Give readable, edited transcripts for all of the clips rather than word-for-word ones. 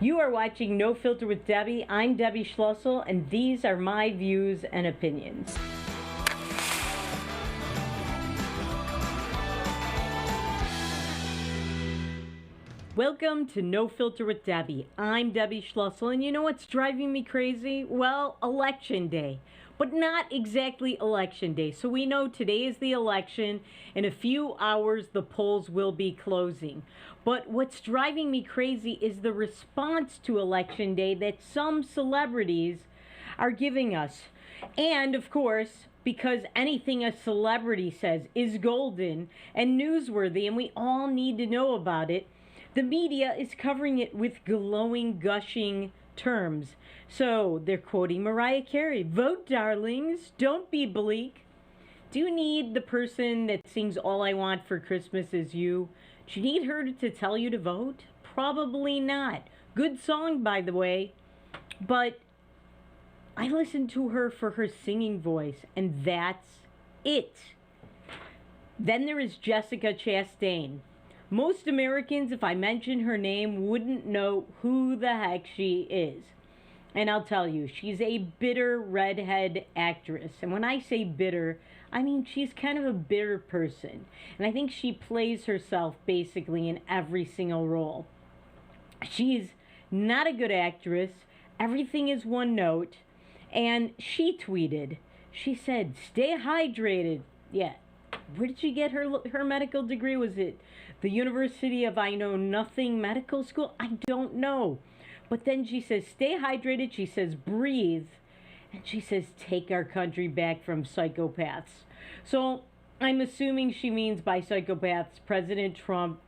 You are watching No Filter with Debbie. I'm Debbie Schlussel, and these are my views and opinions. Welcome to No Filter with Debbie. I'm Debbie Schlussel, and you know what's driving me crazy? Well, Election Day. But not exactly Election Day. So we know today is the election. In a few hours, the polls will be closing. But what's driving me crazy is the response to Election Day that some celebrities are giving us. And of course, because anything a celebrity says is golden and newsworthy, and we all need to know about it, the media is covering it with glowing, gushing terms. So they're quoting Mariah Carey, "Vote, darlings, don't be bleak." Do you need the person that sings "All I Want for Christmas Is You"? Do you need her to tell you to vote? Probably not. Good song, by the way. But I listen to her for her singing voice, and that's it. Then there is Jessica Chastain. Most Americans, if I mention her name, wouldn't know who the heck she is. And I'll tell you, she's a bitter redhead actress. And when I say bitter, I mean she's kind of a bitter person. And I think she plays herself basically in every single role. She's not a good actress. Everything is one note. And she tweeted, she said, "Stay hydrated." Yeah. Where did she get her medical degree? Was it the University of I Know Nothing Medical School? I don't know. But then she says, "Stay hydrated." She says, "Breathe." And she says, "Take our country back from psychopaths." So I'm assuming she means by psychopaths President Trump,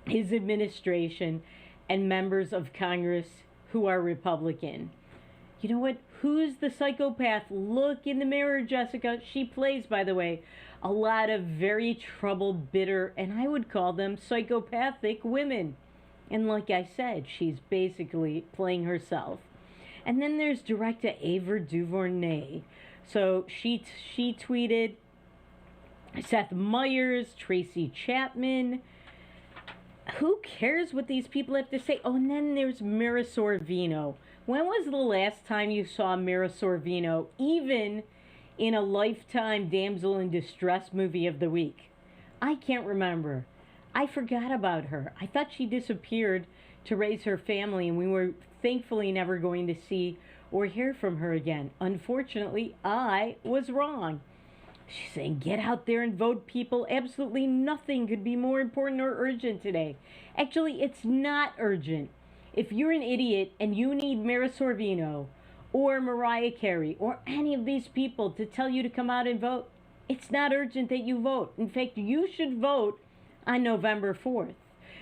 his administration, and members of Congress who are Republican. You know what? Who's the psychopath? Look in the mirror, Jessica. She plays, by the way, a lot of very troubled, bitter, and I would call them psychopathic women. And like I said, she's basically playing herself. And then there's director Ava DuVernay. So she tweeted Seth Meyers, Tracy Chapman. Who cares what these people have to say? Oh, and then there's Mira Sorvino. When was the last time you saw Mira Sorvino, even in a Lifetime Damsel in Distress movie of the week? I can't remember. I forgot about her. I thought she disappeared to raise her family, and we were thankfully never going to see or hear from her again. Unfortunately, I was wrong. She's saying, "Get out there and vote, people." Absolutely nothing could be more important or urgent today. Actually, it's not urgent. If you're an idiot and you need Mira Sorvino or Mariah Carey or any of these people to tell you to come out and vote, it's not urgent that you vote. In fact, you should vote on November 4th,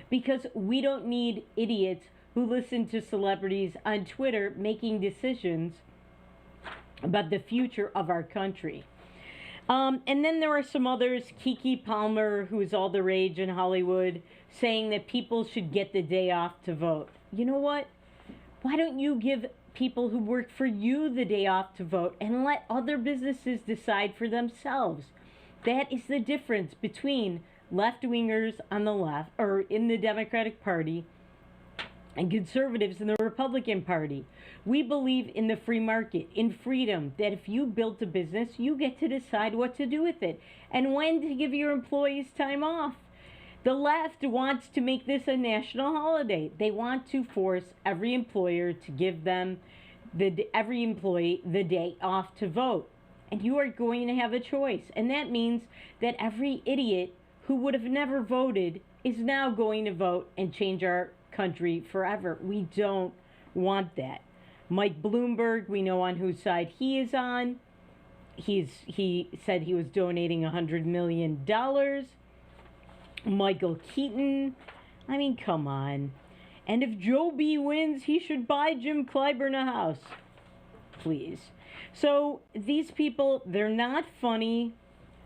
because we don't need idiots who listen to celebrities on Twitter making decisions about the future of our country. And then there are some others, Keke Palmer, who is all the rage in Hollywood, saying that people should get the day off to vote. You know what? Why don't you give people who work for you the day off to vote and let other businesses decide for themselves? That is the difference between left-wingers on the left, or in the Democratic Party, and conservatives in the Republican Party. We believe in the free market, in freedom, that if you built a business, you get to decide what to do with it and when to give your employees time off. The left wants to make this a national holiday. They want to force every employer to give them, every employee, the day off to vote. And you are going to have a choice. And that means that every idiot who would have never voted is now going to vote and change our country forever. We don't want that. Mike Bloomberg, we know on whose side he is on. He said he was donating $100 million. Michael Keaton, I mean, come on. And if Joe B wins, he should buy Jim Clyburn a house. Please. So these people, they're not funny.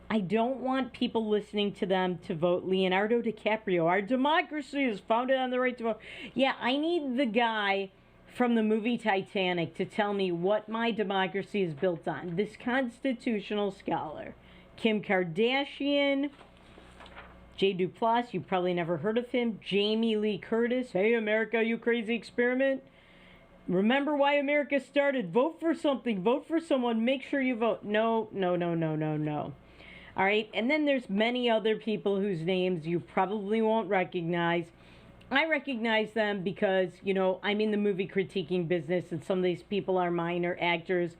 I don't want people listening to them to vote Leonardo DiCaprio. Our democracy is founded on the right to vote. Yeah, I need the guy from the movie Titanic to tell me what my democracy is built on. This constitutional scholar. Kim Kardashian. Jay Duplass, you probably never heard of him. Jamie Lee Curtis, hey America, you crazy experiment. Remember why America started. Vote for something, vote for someone, make sure you vote. No, no, no, no, no, no. All right, and then there's many other people whose names you probably won't recognize. I recognize them because, I'm in the movie critiquing business, and some of these people are minor actors.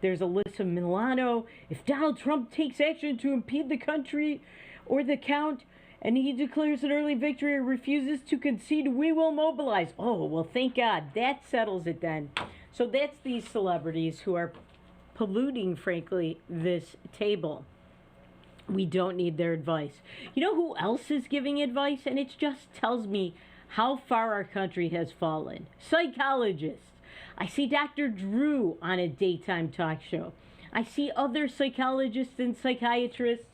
There's Alyssa Milano. If Donald Trump takes action to impede the country or the count, and he declares an early victory or refuses to concede, we will mobilize. Oh, well, thank God. That settles it then. So that's these celebrities who are polluting, frankly, this table. We don't need their advice. You know who else is giving advice? And it just tells me how far our country has fallen. Psychologists. I see Dr. Drew on a daytime talk show. I see other psychologists and psychiatrists.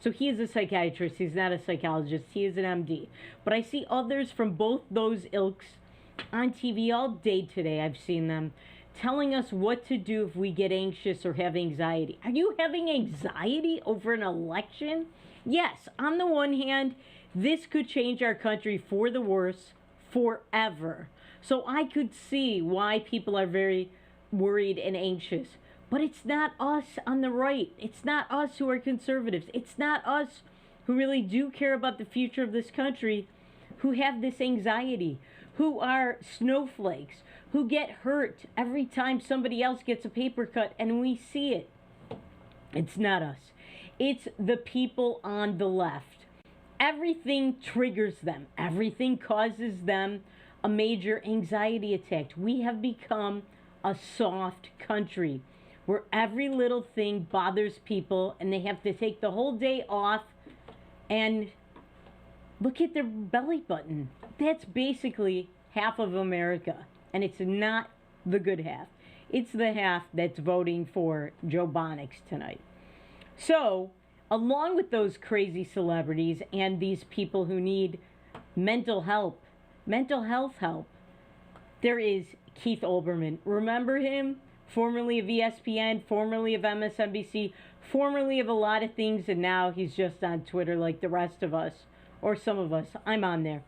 So he is a psychiatrist. He's not a psychologist. He is an MD. But I see others from both those ilks on TV all day today. I've seen them telling us what to do if we get anxious or have anxiety. Are you having anxiety over an election? Yes, on the one hand, this could change our country for the worse forever. So I could see why people are very worried and anxious. But it's not us on the right. It's not us who are conservatives. It's not us who really do care about the future of this country who have this anxiety, who are snowflakes, who get hurt every time somebody else gets a paper cut and we see it. It's not us. It's the people on the left. Everything triggers them. Everything causes them a major anxiety attack. We have become a soft country where every little thing bothers people and they have to take the whole day off and look at their belly button. That's basically half of America. And it's not the good half. It's the half that's voting for Joe Bonix tonight. So, along with those crazy celebrities and these people who need mental health help, there is Keith Olbermann. Remember him? Formerly of ESPN, formerly of MSNBC, formerly of a lot of things, and now he's just on Twitter like the rest of us, or some of us. I'm on there.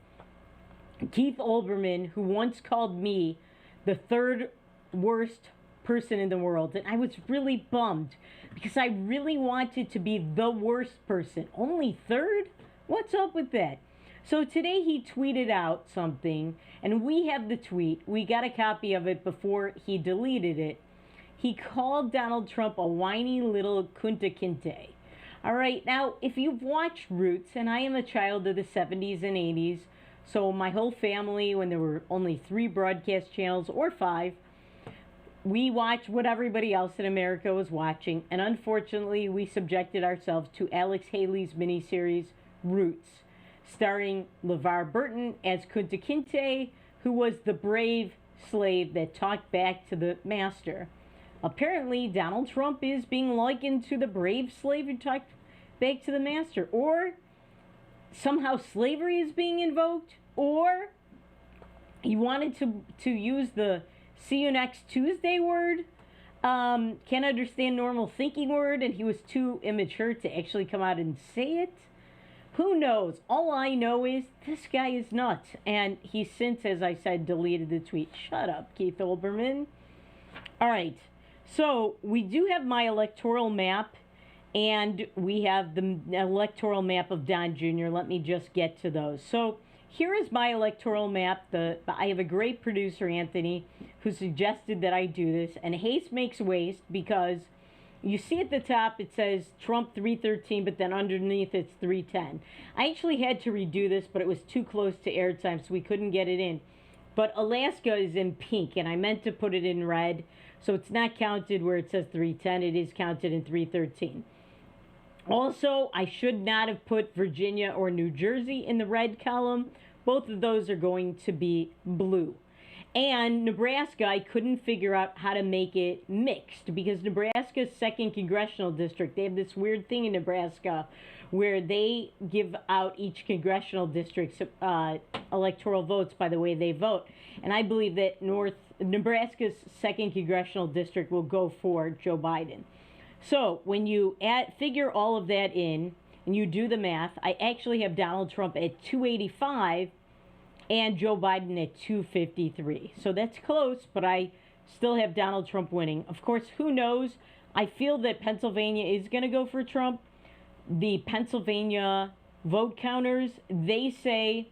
Keith Olbermann, who once called me the third worst person in the world, and I was really bummed because I really wanted to be the worst person. Only third? What's up with that? So today he tweeted out something, and we have the tweet. We got a copy of it before he deleted it. He called Donald Trump a whiny little kunta kinte. All right, now, if you've watched Roots, and I am a child of the 70s and 80s, so my whole family, when there were only 3 broadcast channels or 5, we watched what everybody else in America was watching, and unfortunately, we subjected ourselves to Alex Haley's miniseries, Roots, starring LeVar Burton as Kunta Kinte, who was the brave slave that talked back to the master. Apparently, Donald Trump is being likened to the brave slave who talked back to the master. Or somehow slavery is being invoked. Or he wanted to use the see you next Tuesday word. Can't understand normal thinking word. And he was too immature to actually come out and say it. Who knows? All I know is this guy is nuts. And he since, as I said, deleted the tweet. Shut up, Keith Olbermann. All right. So we do have my electoral map, and we have the electoral map of Don Jr. Let me just get to those. So here is my electoral map. I have a great producer, Anthony, who suggested that I do this. And haste makes waste because you see at the top it says Trump 313, but then underneath it's 310. I actually had to redo this, but it was too close to airtime, so we couldn't get it in. But Alaska is in pink, and I meant to put it in red. So it's not counted where it says 310. It is counted in 313. Also, I should not have put Virginia or New Jersey in the red column. Both of those are going to be blue. And Nebraska, I couldn't figure out how to make it mixed because Nebraska's 2nd congressional district, they have this weird thing in Nebraska where they give out each congressional district's electoral votes by the way they vote. And I believe that Nebraska's 2nd congressional district will go for Joe Biden. So when you figure all of that in, and you do the math, I actually have Donald Trump at 285 and Joe Biden at 253. So that's close, but I still have Donald Trump winning. Of course, who knows? I feel that Pennsylvania is going to go for Trump. The Pennsylvania vote counters, they say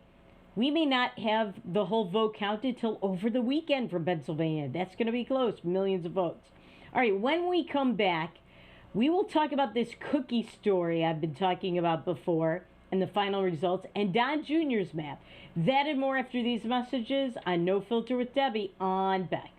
we may not have the whole vote counted till over the weekend for Pennsylvania. That's going to be close, millions of votes. All right, when we come back, we will talk about this cookie story I've been talking about before and the final results and Don Jr.'s map. That and more after these messages on No Filter with Debbie on Beck.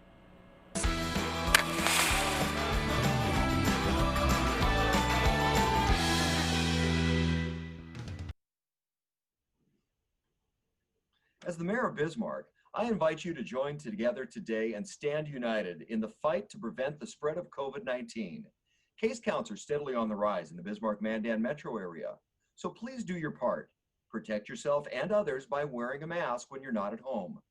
As the mayor of Bismarck, I invite you to join together today and stand united in the fight to prevent the spread of COVID-19. Case counts are steadily on the rise in the Bismarck-Mandan metro area, so please do your part. Protect yourself and others by wearing a mask when you're not at home.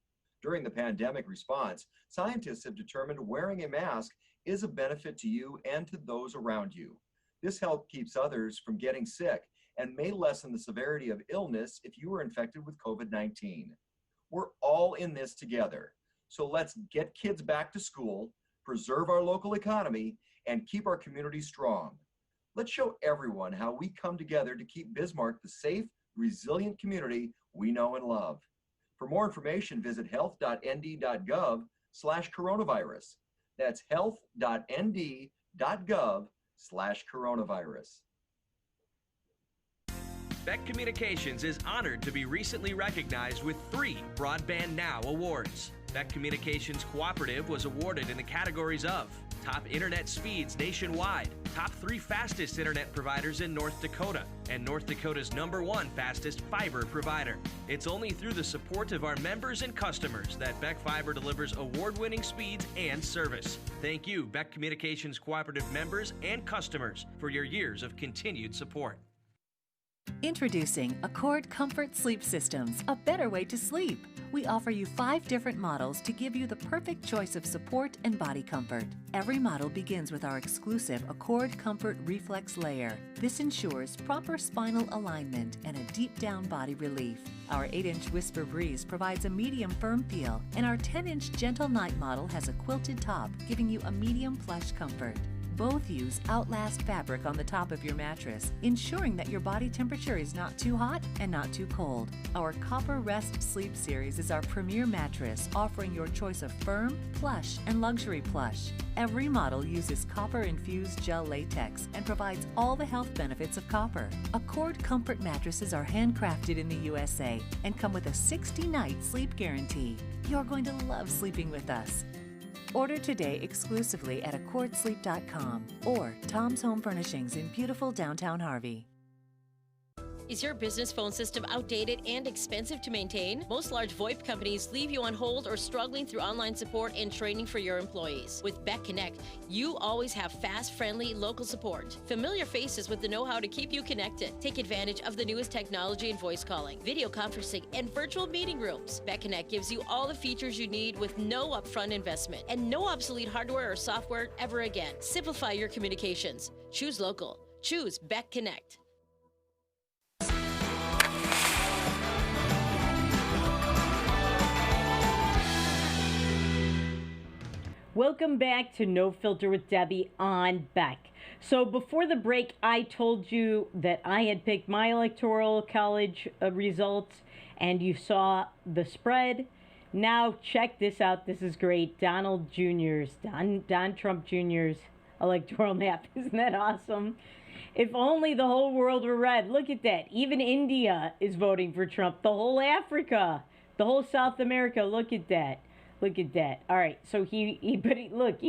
During the pandemic response, scientists have determined wearing a mask is a benefit to you and to those around you. This help keeps others from getting sick and may lessen the severity of illness if you are infected with COVID-19. We're all in this together. So let's get kids back to school, preserve our local economy, and keep our community strong. Let's show everyone how we come together to keep Bismarck the safe, resilient community we know and love. For more information, visit health.nd.gov/coronavirus. That's health.nd.gov/coronavirus. Beck Communications is honored to be recently recognized with 3 Broadband Now awards. Beck Communications Cooperative was awarded in the categories of Top Internet Speeds Nationwide, Top 3 Fastest Internet Providers in North Dakota, and North Dakota's #1 fastest fiber provider. It's only through the support of our members and customers that Beck Fiber delivers award-winning speeds and service. Thank you, Beck Communications Cooperative members and customers, for your years of continued support. Introducing Accord Comfort Sleep Systems, a better way to sleep. We offer you 5 different models to give you the perfect choice of support and body comfort. Every model begins with our exclusive Accord Comfort Reflex Layer. This ensures proper spinal alignment and a deep down body relief. Our 8-inch Whisper Breeze provides a medium firm feel, and our 10-inch Gentle Night model has a quilted top, giving you a medium plush comfort. Both use Outlast fabric on the top of your mattress, ensuring that your body temperature is not too hot and not too cold. Our Copper Rest Sleep Series is our premier mattress, offering your choice of firm, plush, and luxury plush. Every model uses copper-infused gel latex and provides all the health benefits of copper. Accord Comfort mattresses are handcrafted in the USA and come with a 60-night sleep guarantee. You're going to love sleeping with us. Order today exclusively at AccordSleep.com or Tom's Home Furnishings in beautiful downtown Harvey. Is your business phone system outdated and expensive to maintain? Most large VoIP companies leave you on hold or struggling through online support and training for your employees. With Beck Connect, you always have fast, friendly, local support. Familiar faces with the know-how to keep you connected. Take advantage of the newest technology in voice calling, video conferencing, and virtual meeting rooms. Beck Connect gives you all the features you need with no upfront investment and no obsolete hardware or software ever again. Simplify your communications. Choose local. Choose Beck Connect. Welcome back to No Filter with Debbie on Beck. So before the break, I told you that I had picked my electoral college results, and you saw the spread. Now check this out. This is great. Don Trump Jr.'s electoral map. Isn't that awesome? If only the whole world were red. Look at that. Even India is voting for Trump. The whole Africa, the whole South America. Look at that. Look at that. All right. So he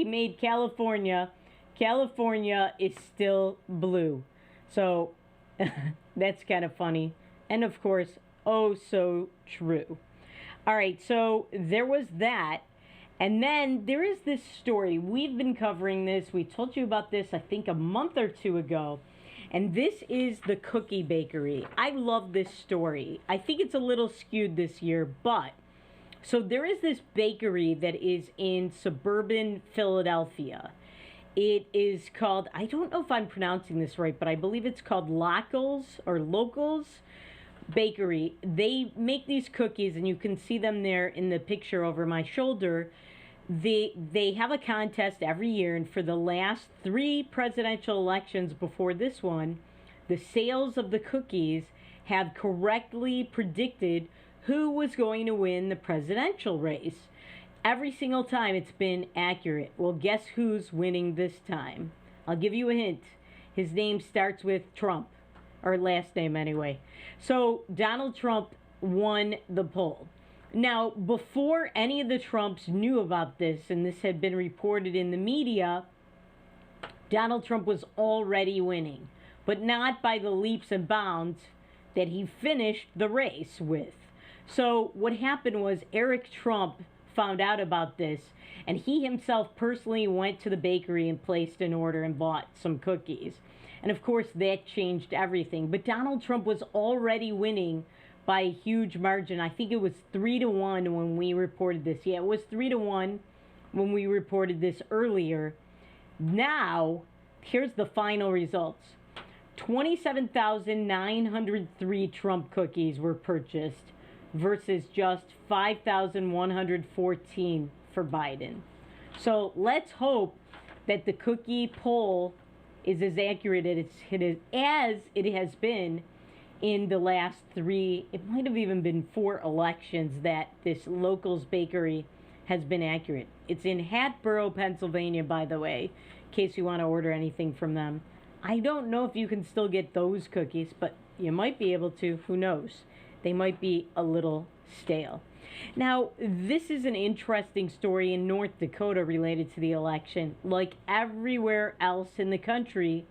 made California. California is still blue. So that's kind of funny. And of course, oh so true. All right. So there was that. And then there is this story. We've been covering this. We told you about this, I think, a month or 2 ago. And this is the Cookie Bakery. I love this story. I think it's a little skewed this year, but so there is this bakery that is in suburban Philadelphia. It is called, I don't know if I'm pronouncing this right, but I believe it's called Locals Bakery. They make these cookies, and you can see them there in the picture over my shoulder. They have a contest every year, and for the last 3 presidential elections before this one, the sales of the cookies have correctly predicted who was going to win the presidential race. Every single time it's been accurate. Well, guess who's winning this time? I'll give you a hint. His name starts with Trump, or last name anyway. So Donald Trump won the poll. Now, before any of the Trumps knew about this, and this had been reported in the media, Donald Trump was already winning, but not by the leaps and bounds that he finished the race with. So what happened was Eric Trump found out about this, and he himself personally went to the bakery and placed an order and bought some cookies. And of course, that changed everything. But Donald Trump was already winning by a huge margin. I think it was 3-1 when we reported this. Yeah, it was 3-1 when we reported this earlier. Now, here's the final results. 27,903 Trump cookies were purchased versus just 5,114 for Biden. So let's hope that the cookie poll is as accurate as it has been in the last 3, it might have even been 4 elections that this Locals Bakery has been accurate. It's in Hatboro, Pennsylvania, by the way, in case you want to order anything from them. I don't know if you can still get those cookies, but you might be able to. Who knows? They might be a little stale. Now, this is an interesting story in North Dakota related to the election. Like everywhere else in the country,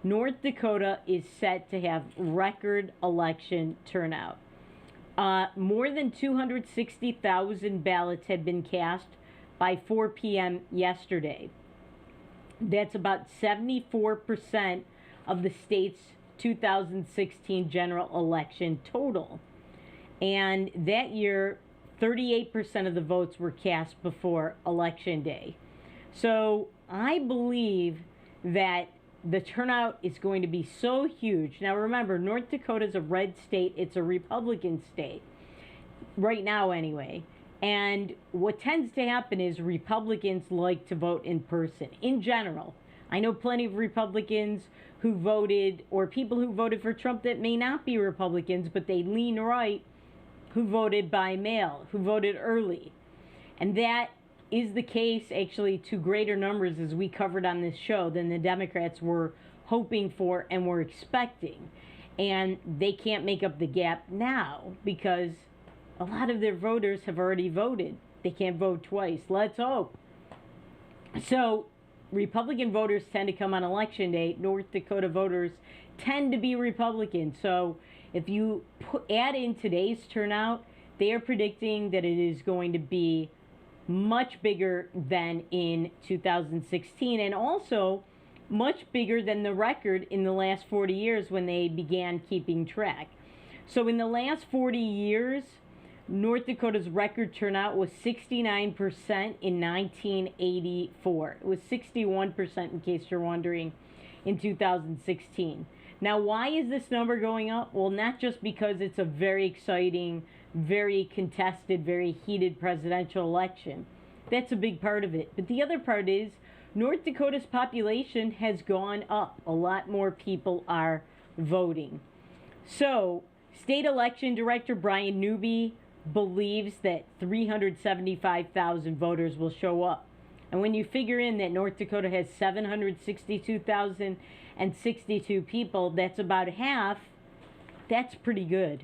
North Dakota is set to have record election turnout. More than 260,000 ballots had been cast by 4 p.m. yesterday. That's about 74% of the state's 2016 general election total. And that year, 38% of the votes were cast before Election Day. So I believe that the turnout is going to be so huge. Now remember, North Dakota is a red state. It's a Republican state. Right now anyway. And what tends to happen is Republicans like to vote in person, in general. I know plenty of Republicans who voted, or people who voted for Trump that may not be Republicans, but they lean right, who voted by mail, who voted early. And that is the case, actually, to greater numbers, as we covered on this show, than the Democrats were hoping for and were expecting. And they can't make up the gap now because a lot of their voters have already voted. They can't vote twice. Let's hope. So Republican voters tend to come on Election Day. North Dakota voters tend to be Republican. So if you add in today's turnout, they are predicting that it is going to be much bigger than in 2016, and also much bigger than the record in the last 40 years when they began keeping track. So in the last 40 years, North Dakota's record turnout was 69% in 1984. It was 61%, in case you're wondering, in 2016. Now, why is this number going up? Well, not just because it's a very exciting, very contested, very heated presidential election. That's a big part of it. But the other part is North Dakota's population has gone up. A lot more people are voting. So, State Election Director Brian Newby believes that 375,000 voters will show up. And when you figure in that North Dakota has 762,062 people, that's about half. That's pretty good.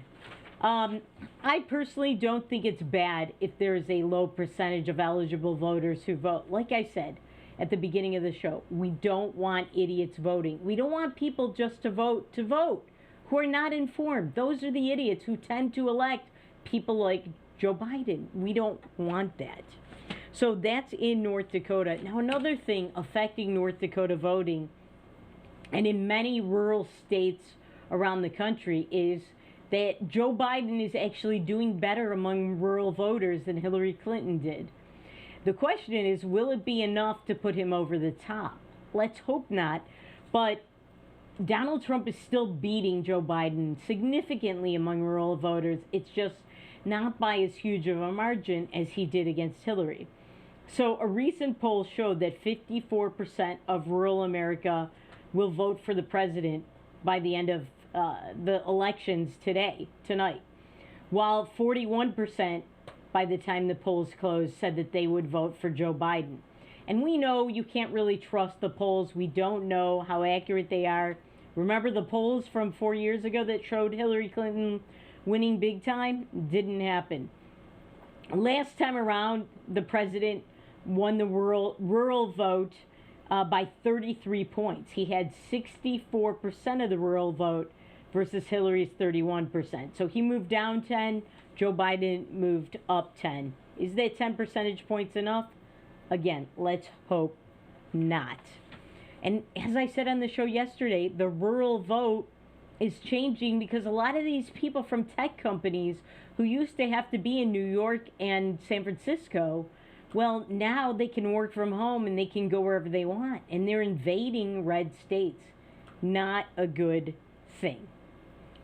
I personally don't think it's bad if there's a low percentage of eligible voters who vote. Like I said at the beginning of the show, we don't want idiots voting. We don't want people just to vote who are not informed. Those are the idiots who tend to elect people like Joe Biden. We don't want that. So that's in North Dakota. Now, another thing affecting North Dakota voting, and in many rural states around the country, is that Joe Biden is actually doing better among rural voters than Hillary Clinton did. The question is, will it be enough to put him over the top? Let's hope not. But Donald Trump is still beating Joe Biden significantly among rural voters. It's just not by as huge of a margin as he did against Hillary. So a recent poll showed that 54% of rural America will vote for the president by the end of the elections tonight, while 41% by the time the polls closed said that they would vote for Joe Biden. And we know you can't really trust the polls. We don't know how accurate they are. Remember the polls from 4 years ago that showed Hillary Clinton winning big time? Didn't happen. Last time around, the president won the rural vote by 33 points. He had 64% of the rural vote versus Hillary's 31%. So he moved down 10, Joe Biden moved up 10. Is that 10 percentage points enough? Again, let's hope not. And as I said on the show yesterday, the rural vote is changing because a lot of these people from tech companies who used to have to be in New York and San Francisco, well, now they can work from home and they can go wherever they want. And they're invading red states. Not a good thing.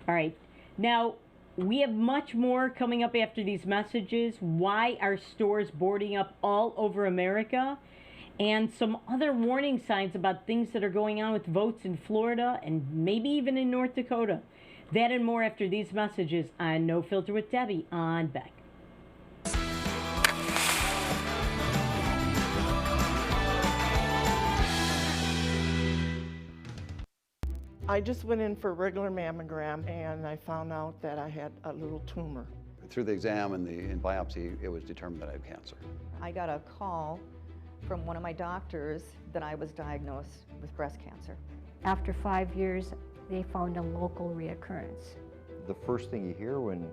All right. Now, we have much more coming up after these messages. Why are stores boarding up all over America? And some other warning signs about things that are going on with votes in Florida and maybe even in North Dakota. That and more after these messages on No Filter with Debbie on Beck. I just went in for a regular mammogram and I found out that I had a little tumor. Through the exam and the biopsy, it was determined that I had cancer. I got a call from one of my doctors that I was diagnosed with breast cancer. After 5 years, they found a local reoccurrence. The first thing you hear when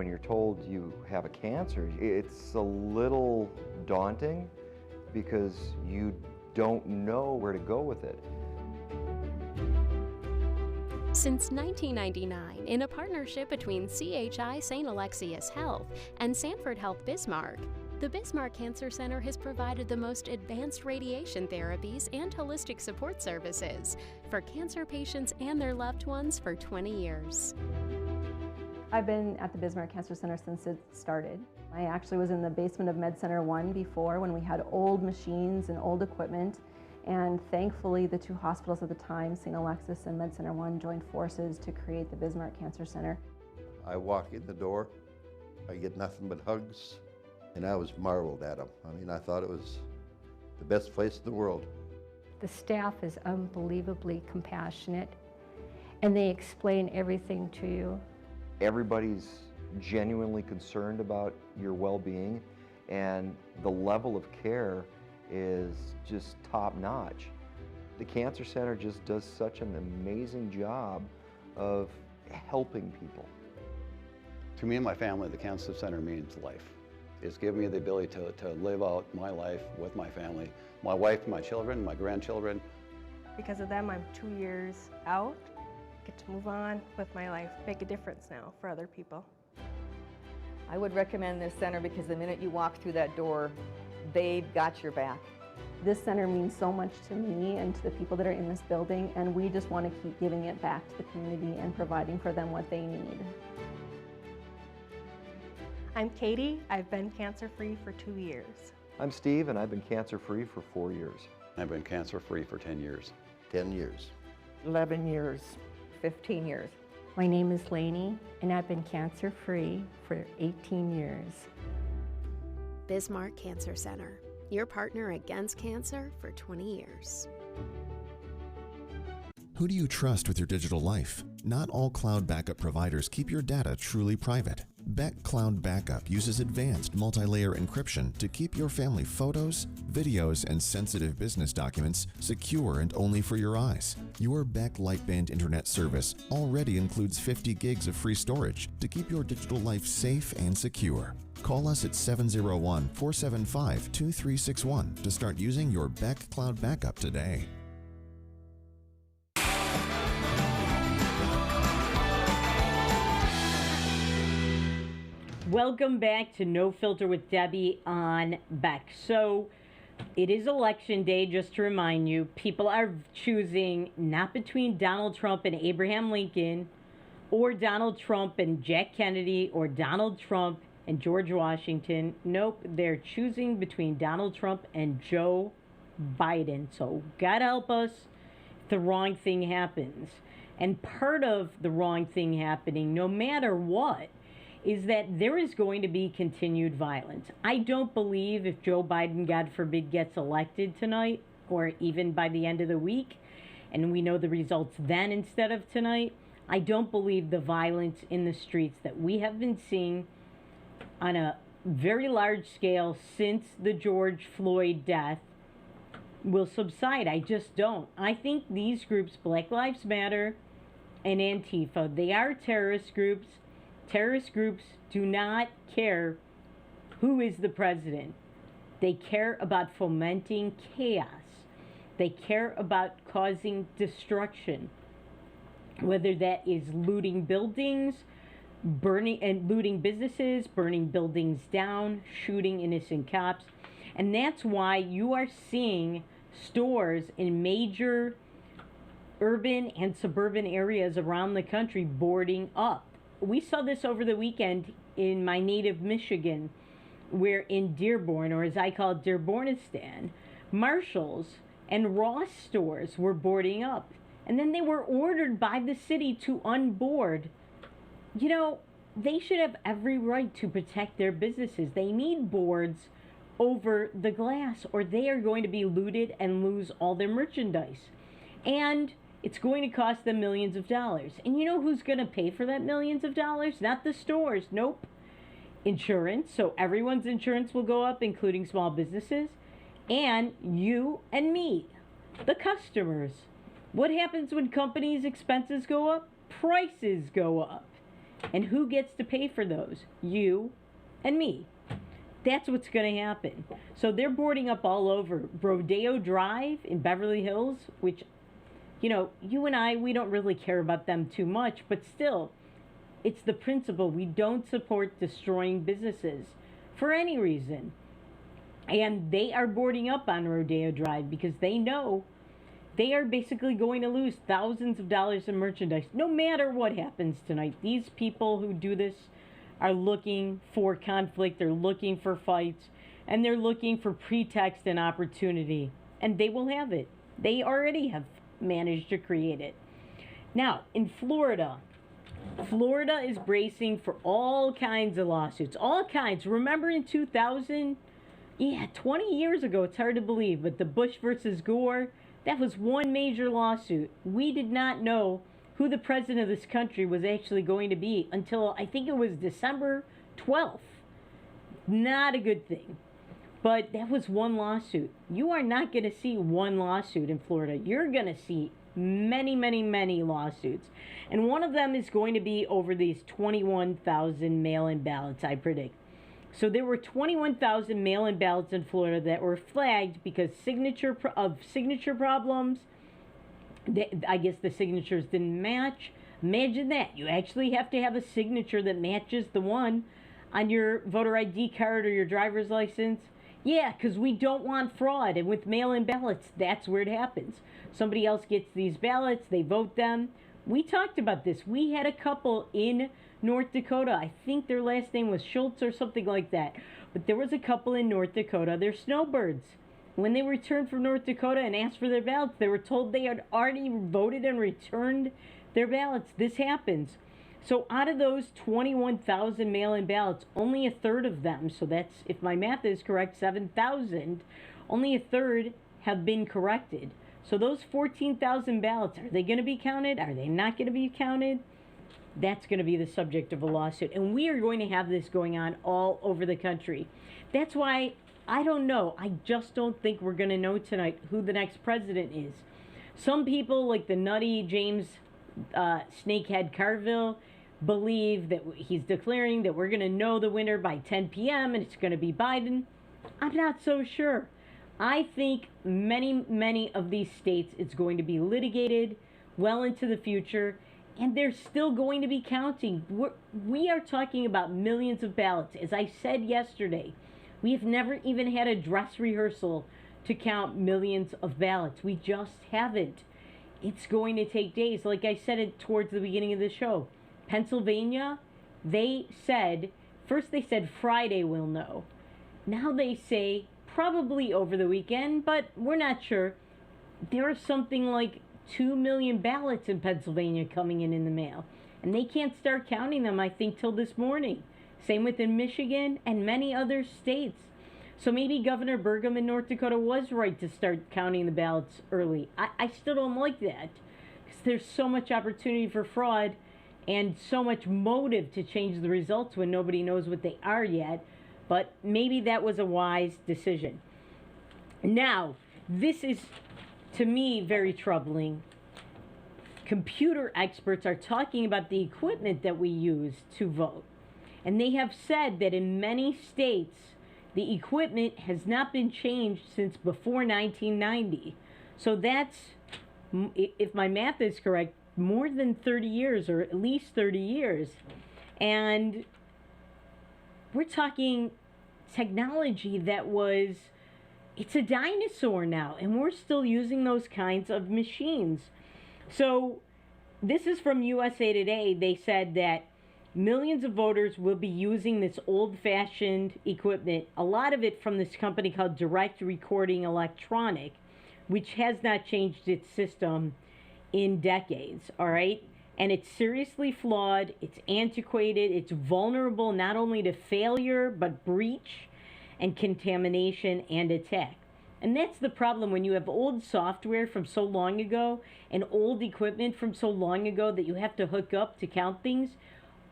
you're told you have a cancer, it's a little daunting because you don't know where to go with it. Since 1999, in a partnership between CHI St. Alexius Health and Sanford Health Bismarck, the Bismarck Cancer Center has provided the most advanced radiation therapies and holistic support services for cancer patients and their loved ones for 20 years. I've been at the Bismarck Cancer Center since it started. I actually was in the basement of Med Center 1 before, when we had old machines and old equipment. And thankfully, the two hospitals at the time, St. Alexius and Med Center 1, joined forces to create the Bismarck Cancer Center. I walk in the door, I get nothing but hugs, and I was marveled at them. I mean, I thought it was the best place in the world. The staff is unbelievably compassionate, and they explain everything to you. Everybody's genuinely concerned about your well-being, and the level of care is just top-notch. The Cancer Center just does such an amazing job of helping people. To me and my family, the Cancer Center means life. It's given me the ability to live out my life with my family, my wife, my children, my grandchildren. Because of them, I'm 2 years out, get to move on with my life, make a difference now for other people. I would recommend this center because the minute you walk through that door, they've got your back. This center means so much to me and to the people that are in this building, and we just want to keep giving it back to the community and providing for them what they need. I'm Katie. I've been cancer-free for 2 years. I'm Steve, and I've been cancer-free for 4 years. I've been cancer-free for 10 years. 10 years. 11 years. 15 years. My name is Lainey, and I've been cancer-free for 18 years. Bismarck Cancer Center, your partner against cancer for 20 years. Who do you trust with your digital life? Not all cloud backup providers keep your data truly private. Beck Cloud Backup uses advanced multi-layer encryption to keep your family photos, videos, and sensitive business documents secure and only for your eyes. Your Beck Lightband Internet service already includes 50 gigs of free storage to keep your digital life safe and secure. Call us at 701-475-2361 to start using your Beck Cloud Backup today. Welcome back to No Filter with Debbie on Beck. So It is election day, just to remind you. People are choosing not between Donald Trump and Abraham Lincoln, or Donald Trump and Jack Kennedy, or Donald Trump and George Washington. Nope, they're choosing between Donald Trump and Joe Biden. So God help us if the wrong thing happens. And part of the wrong thing happening, no matter what, is that there is going to be continued violence. I don't believe if Joe Biden, God forbid, gets elected tonight, or even by the end of the week, and we know the results then instead of tonight, I don't believe the violence in the streets that we have been seeing on a very large scale since the George Floyd death will subside. I just don't. I think these groups, Black Lives Matter and Antifa, they are terrorist groups. Terrorist groups do not care who is the president. They care about fomenting chaos. They care about causing destruction, whether that is looting buildings, looting businesses, burning buildings down, shooting innocent cops. And that's why you are seeing stores in major urban and suburban areas around the country boarding up. We saw this over the weekend in my native Michigan, where in Dearborn, or as I call it, Dearbornistan, Marshalls and Ross stores were boarding up. And then they were ordered by the city to unboard. You know, they should have every right to protect their businesses. They need boards over the glass, or they are going to be looted and lose all their merchandise. And it's going to cost them millions of dollars. And you know who's going to pay for that millions of dollars? Not the stores. Nope. Insurance. So everyone's insurance will go up, including small businesses. And you and me, the customers. What happens when companies' expenses go up? Prices go up. And who gets to pay for those? You and me. That's what's going to happen. So they're boarding up all over. Rodeo Drive in Beverly Hills, which, you know, you and I, we don't really care about them too much, but still, it's the principle. We don't support destroying businesses for any reason. And they are boarding up on Rodeo Drive because they know they are basically going to lose thousands of dollars in merchandise no matter what happens tonight. These people who do this are looking for conflict, they're looking for fights, and they're looking for pretext and opportunity. And they will have it. They already have managed to create it. Now, in Florida, Florida is bracing for all kinds of lawsuits. All kinds. Remember in 2000? Yeah, 20 years ago, it's hard to believe, but the Bush versus Gore, that was one major lawsuit. We did not know who the president of this country was actually going to be until I think it was December 12th. Not a good thing. But that was one lawsuit. You are not going to see one lawsuit in Florida. You're going to see many, many, many lawsuits. And one of them is going to be over these 21,000 mail-in ballots, I predict. So there were 21,000 mail-in ballots in Florida that were flagged because signature problems. I guess the signatures didn't match. Imagine that. You actually have to have a signature that matches the one on your voter ID card or your driver's license. Yeah, because we don't want fraud. And with mail-in ballots, that's where it happens. Somebody else gets these ballots, they vote them. We talked about this. We had a couple in North Dakota. I think their last name was Schultz or something like that. But there was a couple in North Dakota. They're snowbirds. When they returned from North Dakota and asked for their ballots, they were told they had already voted and returned their ballots. This happens. So out of those 21,000 mail-in ballots, only a third of them, so that's, if my math is correct, 7,000, only a third have been corrected. So those 14,000 ballots, are they going to be counted? Are they not going to be counted? That's going to be the subject of a lawsuit. And we are going to have this going on all over the country. That's why, I don't know. I just don't think we're going to know tonight who the next president is. Some people, like the nutty James Snakehead Carville, believe that he's declaring that we're going to know the winner by 10 p.m. and it's going to be Biden. I'm not so sure. I think many of these states, it's going to be litigated well into the future, and they're still going to be counting. We are talking about millions of ballots. As I said yesterday, we have never even had a dress rehearsal to count millions of ballots. We just haven't. It's going to take days. Like I said it towards the beginning of the show. Pennsylvania, they said Friday we'll know. Now they say probably over the weekend, but we're not sure. There are something like 2 million ballots in Pennsylvania coming in the mail. And they can't start counting them, I think, till this morning. Same within Michigan and many other states. So maybe Governor Burgum in North Dakota was right to start counting the ballots early. I still don't like that, because there's so much opportunity for fraud and so much motive to change the results when nobody knows what they are yet. But maybe that was a wise decision. Now, this is, to me, very troubling. Computer experts are talking about the equipment that we use to vote. And they have said that in many states, the equipment has not been changed since before 1990. So that's, if my math is correct, more than 30 years, or at least 30 years. And we're talking technology that was, it's a dinosaur now, and we're still using those kinds of machines. So this is from USA Today. They said that millions of voters will be using this old-fashioned equipment, a lot of it from this company called Direct Recording Electronic, which has not changed its system in decades, all right? And it's seriously flawed, it's antiquated, it's vulnerable not only to failure, but breach and contamination and attack. And that's the problem when you have old software from so long ago and old equipment from so long ago that you have to hook up to count things.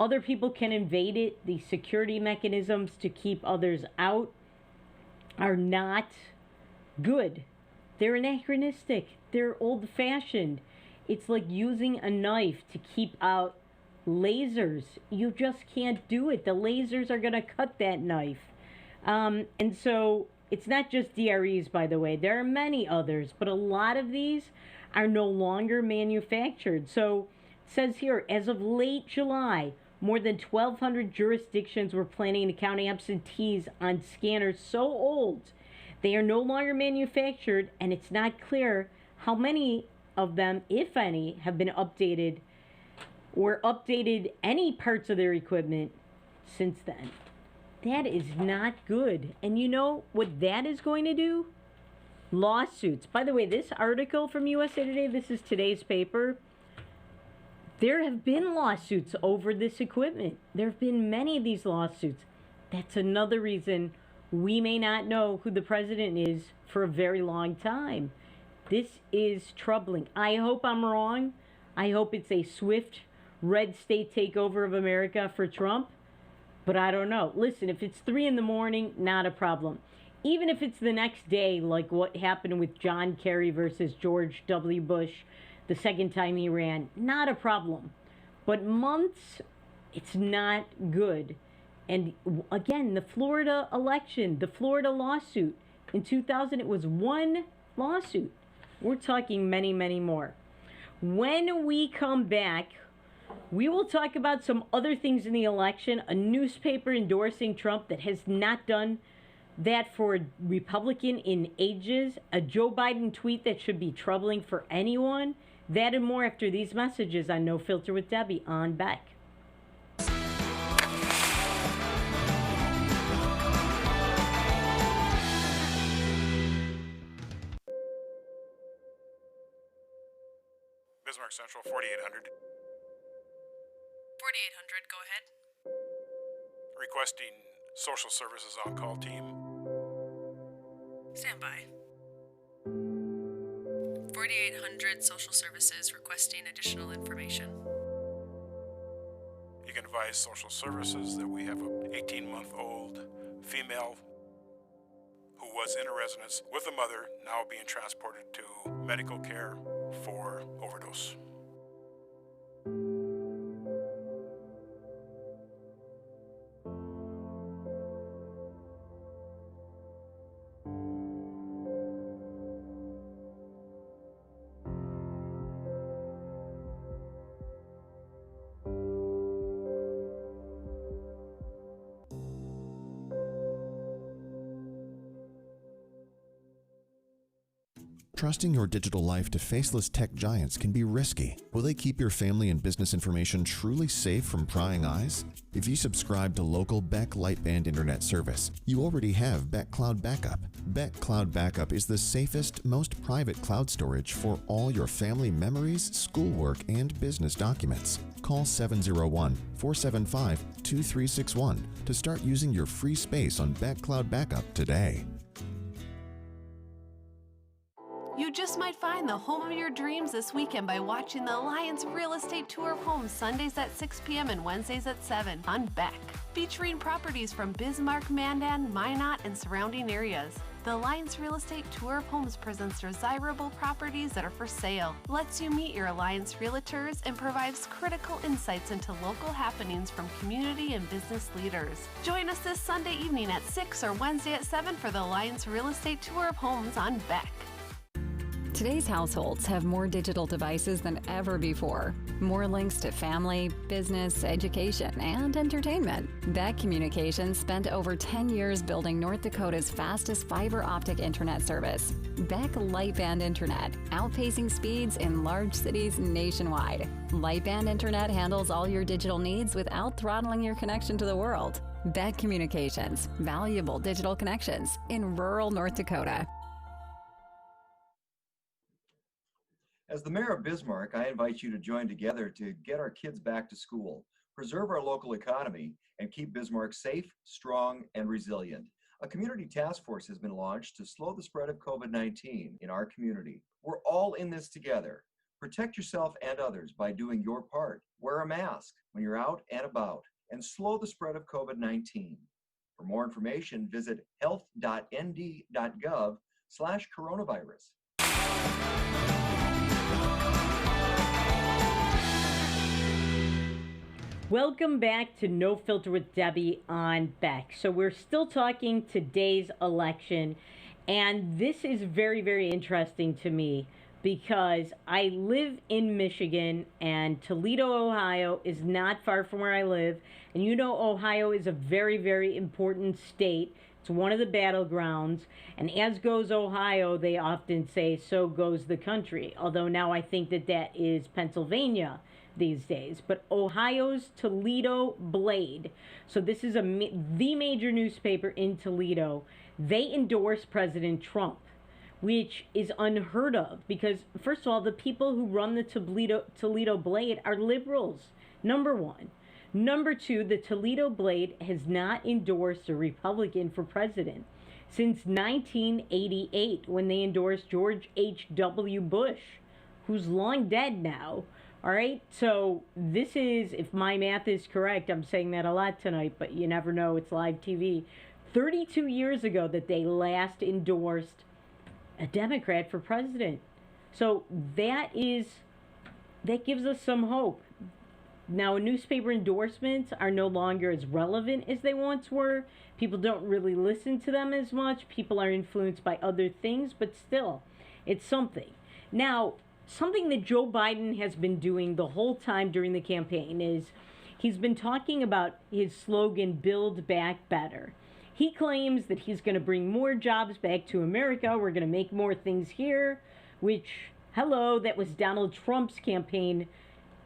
Other people can invade it. The security mechanisms to keep others out are not good. They're anachronistic. They're old-fashioned. It's like using a knife to keep out lasers. You just can't do it. The lasers are going to cut that knife. And so it's not just DREs, by the way. There are many others, but a lot of these are no longer manufactured. So it says here, as of late July, more than 1,200 jurisdictions were planning to count absentees on scanners so old they are no longer manufactured, and it's not clear how many of them, if any, have been updated or updated any parts of their equipment since then. That is not good. And you know what that is going to do? Lawsuits. By the way, this article from USA Today, this is today's paper. There have been lawsuits over this equipment. There have been many of these lawsuits. That's another reason we may not know who the president is for a very long time. This is troubling. I hope I'm wrong. I hope it's a swift red state takeover of America for Trump. But I don't know. Listen, if it's 3 a.m, not a problem. Even if it's the next day, like what happened with John Kerry versus George W. Bush the second time he ran, not a problem. But months, it's not good. And again, the Florida election, the Florida lawsuit, in 2000, it was one lawsuit. We're talking many, many more. When we come back, we will talk about some other things in the election, a newspaper endorsing Trump that has not done that for a Republican in ages, a Joe Biden tweet that should be troubling for anyone. That and more after these messages on No Filter with Debbie on Beck. Bismarck Central, 4800. 4800, go ahead. Requesting social services on-call team. Stand by. 4800 social services requesting additional information. You can advise social services that we have an 18-month-old female who was in a residence with a mother, now being transported to medical care for overdose. Trusting your digital life to faceless tech giants can be risky. Will they keep your family and business information truly safe from prying eyes? If you subscribe to local Beck Lightband Internet service, you already have Beck Cloud Backup. Beck Cloud Backup is the safest, most private cloud storage for all your family memories, schoolwork, and business documents. Call 701-475-2361 to start using your free space on Beck Cloud Backup today. You just might find the home of your dreams this weekend by watching the Alliance Real Estate Tour of Homes Sundays at 6 p.m. and Wednesdays at 7 on Beck, featuring properties from Bismarck, Mandan, Minot, and surrounding areas. The Alliance Real Estate Tour of Homes presents desirable properties that are for sale, lets you meet your Alliance realtors, and provides critical insights into local happenings from community and business leaders. Join us this Sunday evening at 6 or Wednesday at 7 for the Alliance Real Estate Tour of Homes on Beck. Today's households have more digital devices than ever before. More links to family, business, education, and entertainment. Beck Communications spent over 10 years building North Dakota's fastest fiber optic internet service. Beck Lightband Internet, outpacing speeds in large cities nationwide. Lightband Internet handles all your digital needs without throttling your connection to the world. Beck Communications, valuable digital connections in rural North Dakota. As the mayor of Bismarck, I invite you to join together to get our kids back to school, preserve our local economy, and keep Bismarck safe, strong, and resilient. A community task force has been launched to slow the spread of COVID-19 in our community. We're all in this together. Protect yourself and others by doing your part. Wear a mask when you're out and about, and slow the spread of COVID-19. For more information, visit health.nd.gov/coronavirus. Welcome back to No Filter with Debbie on Beck. So we're still talking today's election, and this is very, very interesting to me because I live in Michigan and Toledo, Ohio is not far from where I live. And you know Ohio is a very, very important state. It's one of the battlegrounds. And as goes Ohio, they often say, so goes the country. Although now I think that that is Pennsylvania these days. But Ohio's Toledo Blade. So this is the major newspaper in Toledo. They endorse President Trump, which is unheard of because, first of all, the people who run the Toledo Blade are liberals, number one. Number two, the Toledo Blade has not endorsed a Republican for president since 1988 when they endorsed George H.W. Bush, who's long dead now. All right, so this is, if my math is correct, I'm saying that a lot tonight, but you never know, it's live TV, 32 years ago that they last endorsed a Democrat for president. So that gives us some hope. Now, newspaper endorsements are no longer as relevant as they once were. People don't really listen to them as much. People are influenced by other things, but still, it's something. Now, something that Joe Biden has been doing the whole time during the campaign is he's been talking about his slogan, Build Back Better. He claims that he's going to bring more jobs back to America. We're going to make more things here, which, hello, that was Donald Trump's campaign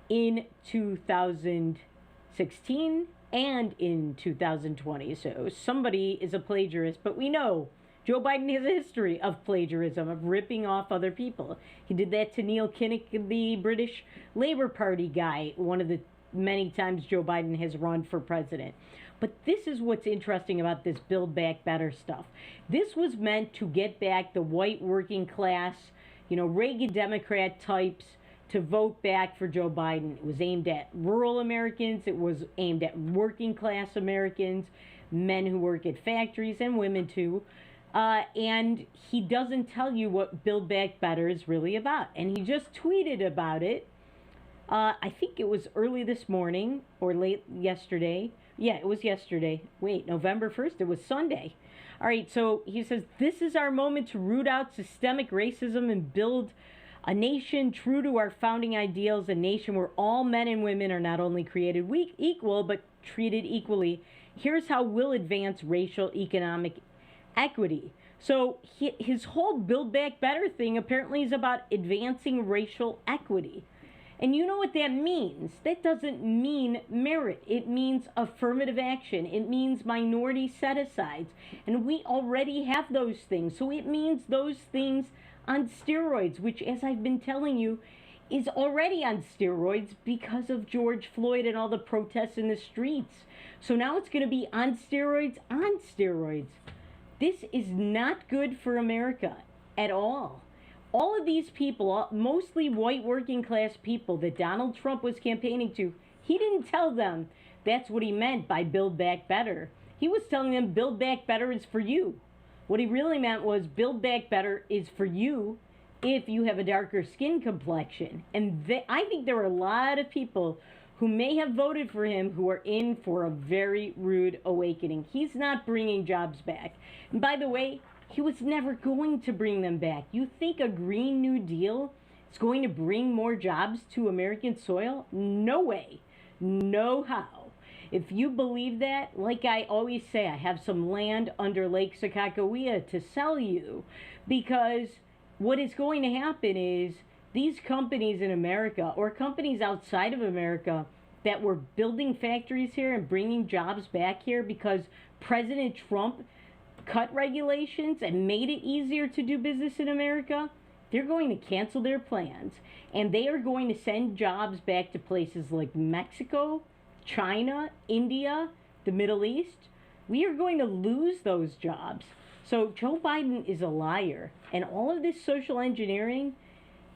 in 2016 and in 2020. So somebody is a plagiarist, but we know Joe Biden has a history of plagiarism, of ripping off other people. He did that to Neil Kinnock, the British Labour Party guy, one of the many times Joe Biden has run for president. But this is what's interesting about this Build Back Better stuff. This was meant to get back the white working class, Reagan Democrat types to vote back for Joe Biden. It was aimed at rural Americans. It was aimed at working class Americans, men who work at factories and women too. And he doesn't tell you what Build Back Better is really about. And he just tweeted about it. I think it was early this morning or late yesterday. Yeah, it was yesterday. Wait, November 1st? It was Sunday. All right, so he says, this is our moment to root out systemic racism and build a nation true to our founding ideals, a nation where all men and women are not only created equal, but treated equally. Here's how we'll advance racial, economic, equity. So his whole Build Back Better thing apparently is about advancing racial equity. And you know what that means? That doesn't mean merit. It means affirmative action. It means minority set-asides. And we already have those things. So it means those things on steroids, which, as I've been telling you, is already on steroids because of George Floyd and all the protests in the streets. So now it's going to be on steroids on steroids. This is not good for America at all. All of these people, mostly white working class people that Donald Trump was campaigning to, he didn't tell them that's what he meant by Build Back Better. He was telling them Build Back Better is for you. What he really meant was Build Back Better is for you if you have a darker skin complexion. And I think there are a lot of people who may have voted for him who are in for a very rude awakening. He's not bringing jobs back. And by the way, he was never going to bring them back. You think a Green New Deal is going to bring more jobs to American soil? No way. No how. If you believe that, like I always say, I have some land under Lake Sakakawea to sell you, because what is going to happen is these companies in America or companies outside of America that were building factories here and bringing jobs back here because President Trump cut regulations and made it easier to do business in America, they're going to cancel their plans. And they are going to send jobs back to places like Mexico, China, India, the Middle East. We are going to lose those jobs. So Joe Biden is a liar. And all of this social engineering,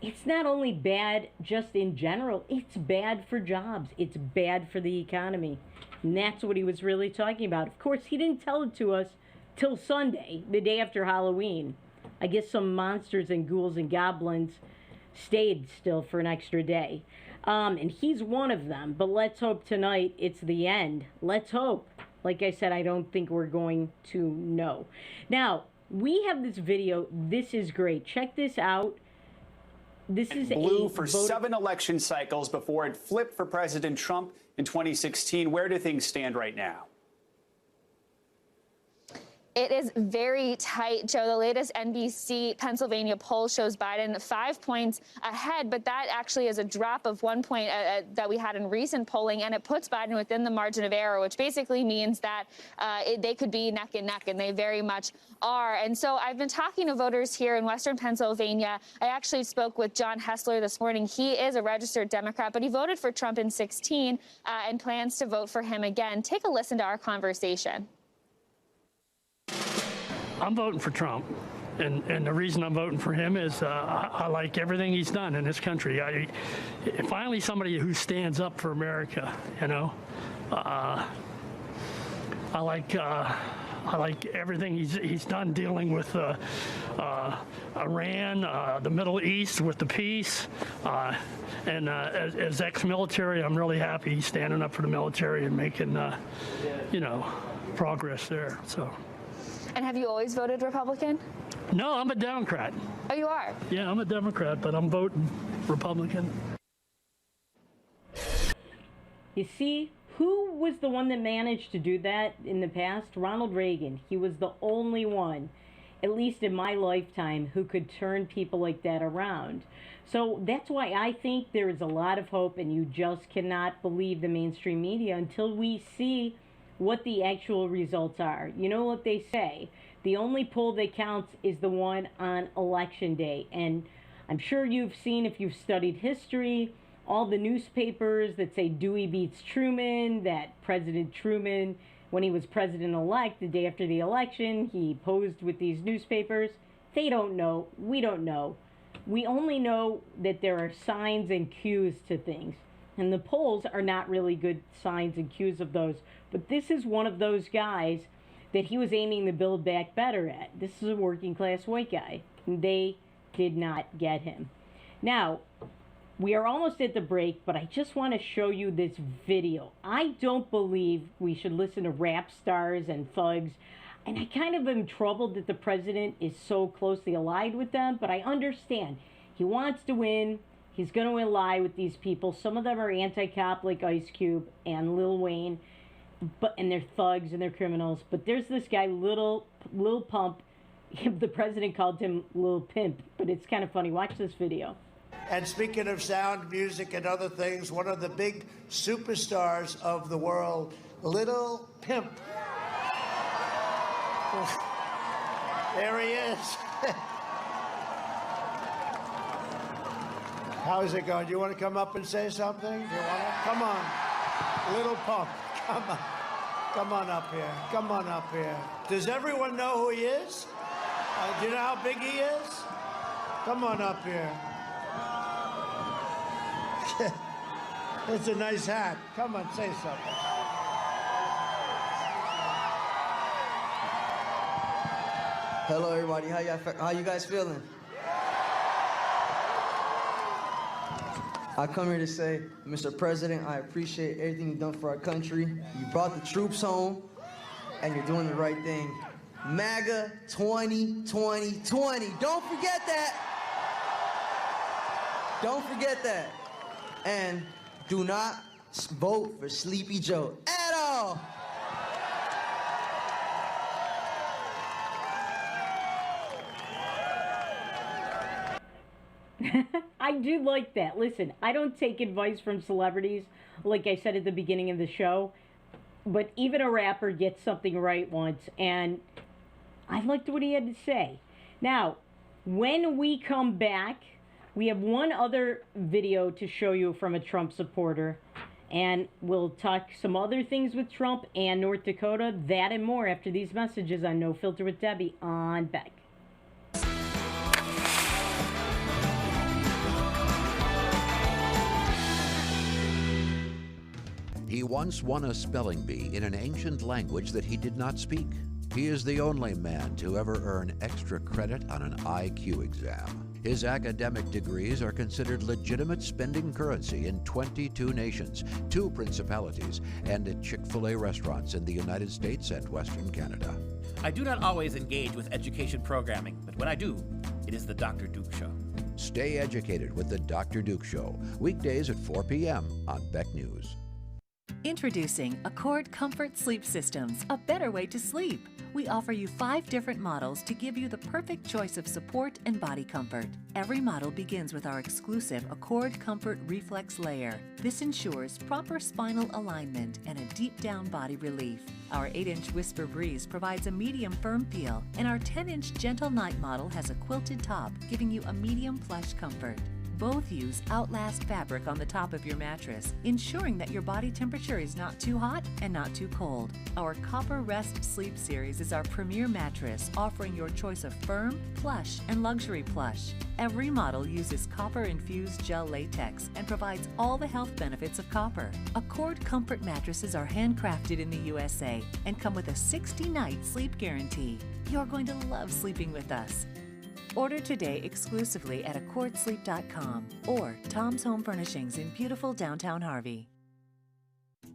it's not only bad just in general, it's bad for jobs. It's bad for the economy. And that's what he was really talking about. Of course, he didn't tell it to us till Sunday, the day after Halloween. I guess some monsters and ghouls and goblins stayed still for an extra day. And he's one of them. But let's hope tonight it's the end. Let's hope. Like I said, I don't think we're going to know. Now, we have this video. This is great. Check this out. This is blue for 7 election cycles before it flipped for President Trump in 2016. Where do things stand right now? It is very tight, Joe. The latest NBC Pennsylvania poll shows Biden 5 points ahead, but that actually is a drop of 1 point that we had in recent polling, and it puts Biden within the margin of error, which basically means that they could be neck and neck, and they very much are. And so I've been talking to voters here in Western Pennsylvania. I actually spoke with John Hessler this morning. He is a registered Democrat, but he voted for Trump in 2016 and plans to vote for him again. Take a listen to our conversation. I'm voting for Trump, and the reason I'm voting for him is I like everything he's done in this country. Finally, somebody who stands up for America. You know, I like everything he's done dealing with Iran, the Middle East, with the peace, and as ex-military, I'm really happy he's standing up for the military and making progress there. So. And have you always voted Republican? No, I'm a Democrat. Oh, you are? Yeah, I'm a Democrat, but I'm voting Republican. You see, who was the one that managed to do that in the past? Ronald Reagan. He was the only one, at least in my lifetime, who could turn people like that around. So that's why I think there is a lot of hope, and you just cannot believe the mainstream media until we see what the actual results are. You know what they say, the only poll that counts is the one on election day. And I'm sure you've seen, if you've studied history, all the newspapers that say Dewey beats Truman, that President Truman, when he was president-elect, the day after the election, he posed with these newspapers. They don't know. We don't know. We only know that there are signs and cues to things. And the polls are not really good signs and cues of those. But this is one of those guys that he was aiming to Build Back Better at. This is a working class white guy. And they did not get him. Now, we are almost at the break, but I just want to show you this video. I don't believe we should listen to rap stars and thugs. And I kind of am troubled that the president is so closely allied with them, but I understand. He wants to win. He's going to ally with these people. Some of them are anti-cop like Ice Cube and Lil Wayne, and they're thugs and they're criminals. But there's this guy, Lil Lil Pump. The president called him Lil Pimp, but it's kind of funny. Watch this video. And speaking of sound, music, and other things, one of the big superstars of the world, Lil Pimp. There he is. How's it going? Do you want to come up and say something? Do you want to? Come on. Little Pump. Come on. Come on up here. Come on up here. Does everyone know who he is? Do you know how big he is? Come on up here. It's a nice hat. Come on, say something. Hello, everybody. How you guys feeling? I come here to say, Mr. President, I appreciate everything you've done for our country. You brought the troops home, and you're doing the right thing. MAGA 2020. Don't forget that. Don't forget that. And do not vote for Sleepy Joe at all. I do like that. Listen, I don't take advice from celebrities, like I said at the beginning of the show, but even a rapper gets something right once, and I liked what he had to say. Now, when we come back, we have one other video to show you from a Trump supporter, and we'll talk some other things with Trump and North Dakota, that and more after these messages on No Filter with Debbie on Beck. He once won a spelling bee in an ancient language that he did not speak. He is the only man to ever earn extra credit on an IQ exam. His academic degrees are considered legitimate spending currency in 22 nations, 2 principalities, and at Chick-fil-A restaurants in the United States and Western Canada. I do not always engage with education programming, but when I do, it is the Dr. Duke Show. Stay educated with the Dr. Duke Show, weekdays at 4 p.m. on Beck News. Introducing Accord Comfort Sleep Systems, a better way to sleep. We offer you 5 different models to give you the perfect choice of support and body comfort. Every model begins with our exclusive Accord Comfort Reflex Layer. This ensures proper spinal alignment and a deep down body relief. Our 8-inch Whisper Breeze provides a medium firm feel, and our 10-inch Gentle Night model has a quilted top, giving you a medium plush comfort. Both use Outlast fabric on the top of your mattress, ensuring that your body temperature is not too hot and not too cold. Our Copper Rest Sleep Series is our premier mattress, offering your choice of firm, plush, and luxury plush. Every model uses copper-infused gel latex and provides all the health benefits of copper. Accord Comfort mattresses are handcrafted in the USA and come with a 60-night sleep guarantee. You're going to love sleeping with us. Order today exclusively at accordsleep.com or Tom's Home Furnishings in beautiful downtown Harvey.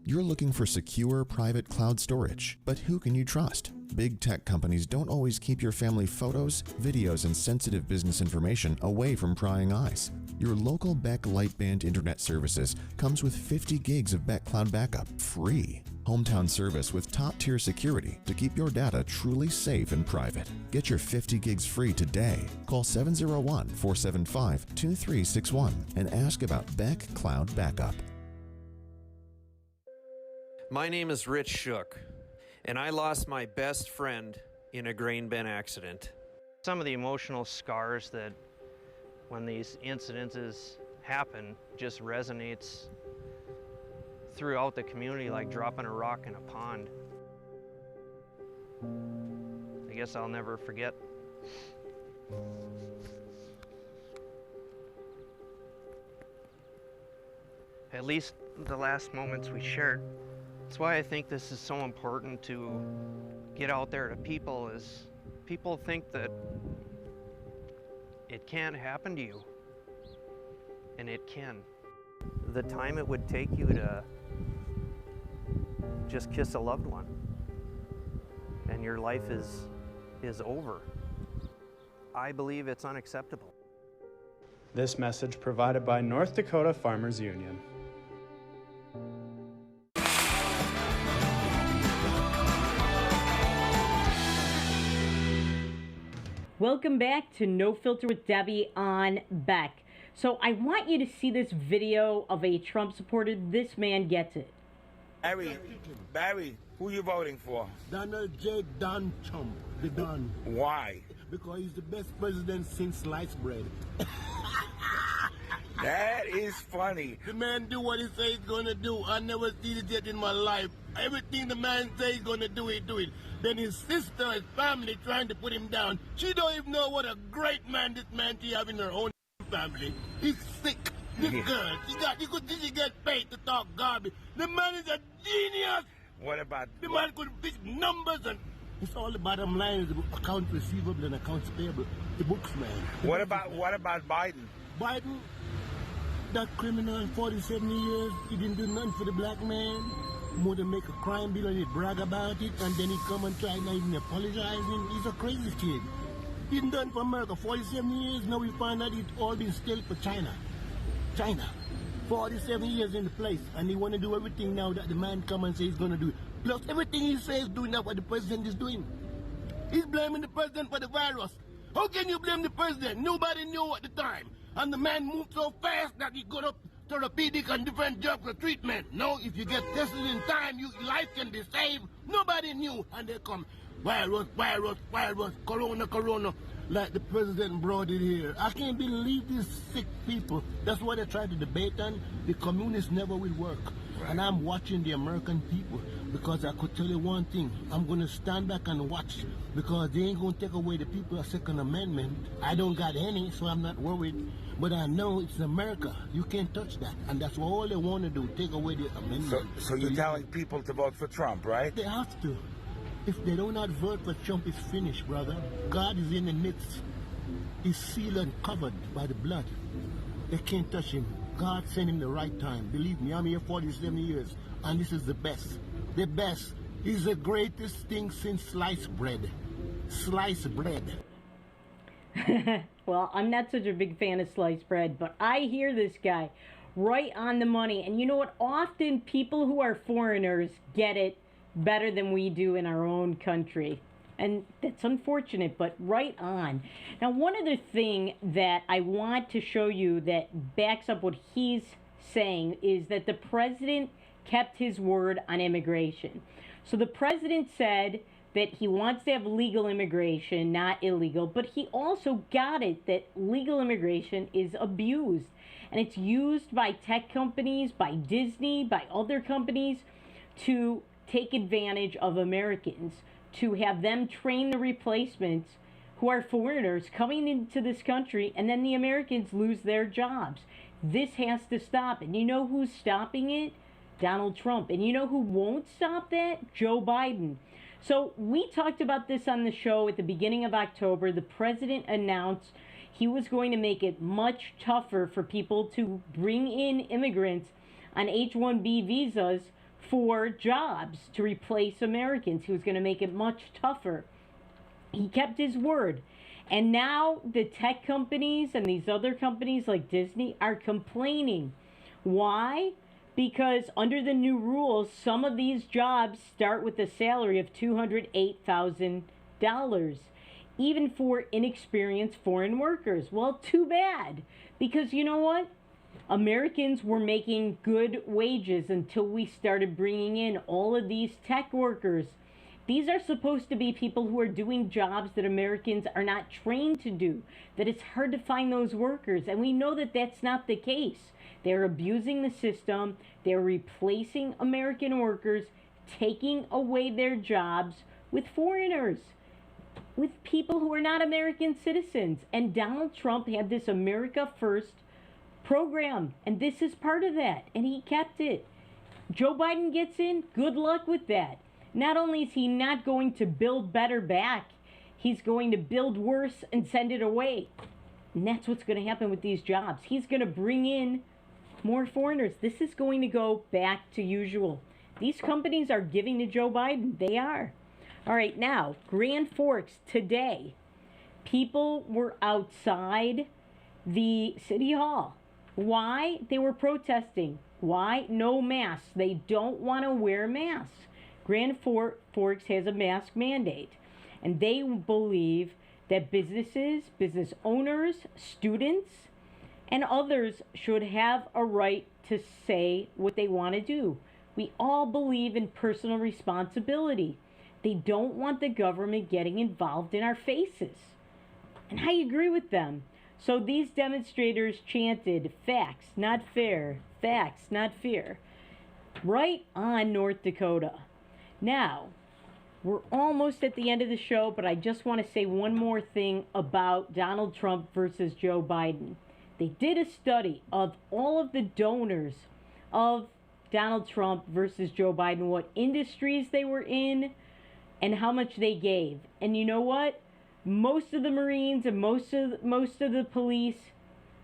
You're looking for secure private cloud storage, but who can you trust? Big tech companies don't always keep your family photos, videos, and sensitive business information away from prying eyes. Your local Beck Lightband Internet Services comes with 50 gigs of Beck Cloud Backup, free. Hometown service with top-tier security to keep your data truly safe and private. Get your 50 gigs free today. Call 701-475-2361 and ask about Beck Cloud Backup. My name is Rich Shook, and I lost my best friend in a grain bin accident. Some of the emotional scars that when these incidences happen just resonates throughout the community like dropping a rock in a pond. I guess I'll never forget. At least the last moments we shared. That's why I think this is so important to get out there to people, is people think that it can't happen to you, and it can. The time it would take you to just kiss a loved one, and your life is over. I believe it's unacceptable. This message provided by North Dakota Farmers Union. Welcome back to No Filter with Debbie on Beck. So I want you to see this video of a Trump supporter. This man gets it. Barry, who you voting for? Donald J. Don Trump, the Don. Why? Because he's the best president since sliced bread. That is funny. The man do what he say he's gonna do. I never seen it yet in my life. Everything the man say he's gonna do, he do it. Then his sister, his family trying to put him down. She don't even know what a great man this man she have in her own family. He's sick. This girl, she get paid to talk garbage. The man is a genius. What about the man could fix numbers and it's all the bottom line is accounts receivable and accounts payable. The books, man. What about Biden? Biden, that criminal, 47 years, he didn't do nothing for the black man. More than make a crime bill and he brag about it, and then he come and try not even apologizing. He's a crazy kid. He done done for America 47 years. Now we find out it all been still for China. 47 years in the place, and he want to do everything now that the man come and say he's going to do. Plus everything he says doing that what the president is doing. He's blaming the president for the virus. How can you blame the president? Nobody knew at the time. And the man moved so fast that he got up therapeutic and different jobs for treatment. Now, if you get tested in time, your life can be saved. Nobody knew. And they come, virus, corona, like the president brought it here. I can't believe these sick people. That's why they try to debate on. The communists never will work. Right. And I'm watching the American people because I could tell you one thing. I'm going to stand back and watch because they ain't going to take away the people's Second Amendment. I don't got any, so I'm not worried. But I know it's America. You can't touch that. And that's all they want to do, take away the amendment. So you're telling people to vote for Trump, right? They have to. If they do not vote for Trump, it's finished, brother. God is in the midst. He's sealed and covered by the blood. They can't touch him. God sent him the right time. Believe me, I'm here 47 years, and this is the best. The best. He's the greatest thing since sliced bread. Sliced bread. Well, I'm not such a big fan of sliced bread, but I hear this guy right on the money. And you know what? Often people who are foreigners get it better than we do in our own country. And that's unfortunate, but right on. Now, one other thing that I want to show you that backs up what he's saying is that the president kept his word on immigration. So the president said that he wants to have legal immigration, not illegal, but he also got it that legal immigration is abused. And it's used by tech companies, by Disney, by other companies to take advantage of Americans, to have them train the replacements who are foreigners coming into this country, and then the Americans lose their jobs. This has to stop. And you know who's stopping it? Donald Trump. And you know who won't stop that? Joe Biden. So we talked about this on the show at the beginning of October. The president announced he was going to make it much tougher for people to bring in immigrants on H-1B visas for jobs to replace Americans. He was going to make it much tougher. He kept his word. And now the tech companies and these other companies like Disney are complaining. Why? Because under the new rules, some of these jobs start with a salary of $208,000, even for inexperienced foreign workers. Well, too bad. Because you know what? Americans were making good wages until we started bringing in all of these tech workers. These are supposed to be people who are doing jobs that Americans are not trained to do, that it's hard to find those workers. And we know that that's not the case. They're abusing the system. They're replacing American workers, taking away their jobs with foreigners, with people who are not American citizens. And Donald Trump had this America First program, and this is part of that, and he kept it. Joe Biden gets in, good luck with that. Not only is he not going to build better back, he's going to build worse and send it away. And that's what's going to happen with these jobs. He's going to bring in more foreigners. This is going to go back to usual. These companies are giving to Joe Biden. They are. All right, now, Grand Forks today. People were outside the city hall. Why? They were protesting. Why? No masks. They don't want to wear masks. Grand Forks has a mask mandate. And they believe that businesses, business owners, students, and others should have a right to say what they want to do. We all believe in personal responsibility. They don't want the government getting involved in our faces. And I agree with them. So these demonstrators chanted, "Facts, not fair. Facts, not fear," right on North Dakota. Now, we're almost at the end of the show, but I just want to say one more thing about Donald Trump versus Joe Biden. They did a study of all of the donors of Donald Trump versus Joe Biden, what industries they were in, and how much they gave. And you know what? Most of the Marines and most of the police,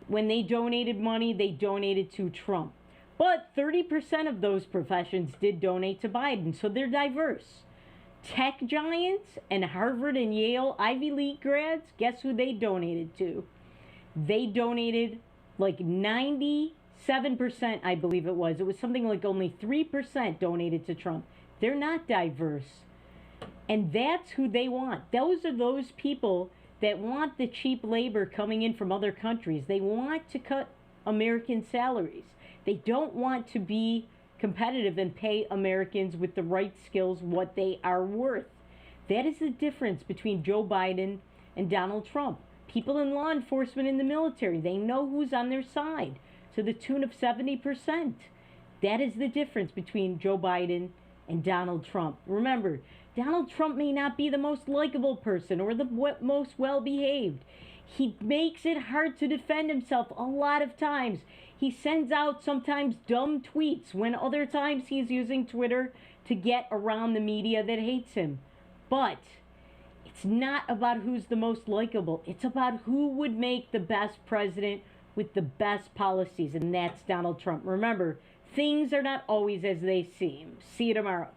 when they donated money, they donated to Trump. But 30% of those professions did donate to Biden, so they're diverse. Tech giants and Harvard and Yale Ivy League grads, guess who they donated to? They donated like 97%, I believe it was. It was something like only 3% donated to Trump. They're not diverse. And that's who they want. Those are those people that want the cheap labor coming in from other countries. They want to cut American salaries. They don't want to be competitive and pay Americans with the right skills what they are worth. That is the difference between Joe Biden and Donald Trump. People in law enforcement, in the military, they know who's on their side to the tune of 70%. That is the difference between Joe Biden and Donald Trump. Remember, Donald Trump may not be the most likable person or the most well-behaved. He makes it hard to defend himself a lot of times. He sends out sometimes dumb tweets when other times he's using Twitter to get around the media that hates him. But it's not about who's the most likable. It's about who would make the best president with the best policies, and that's Donald Trump. Remember, things are not always as they seem. See you tomorrow.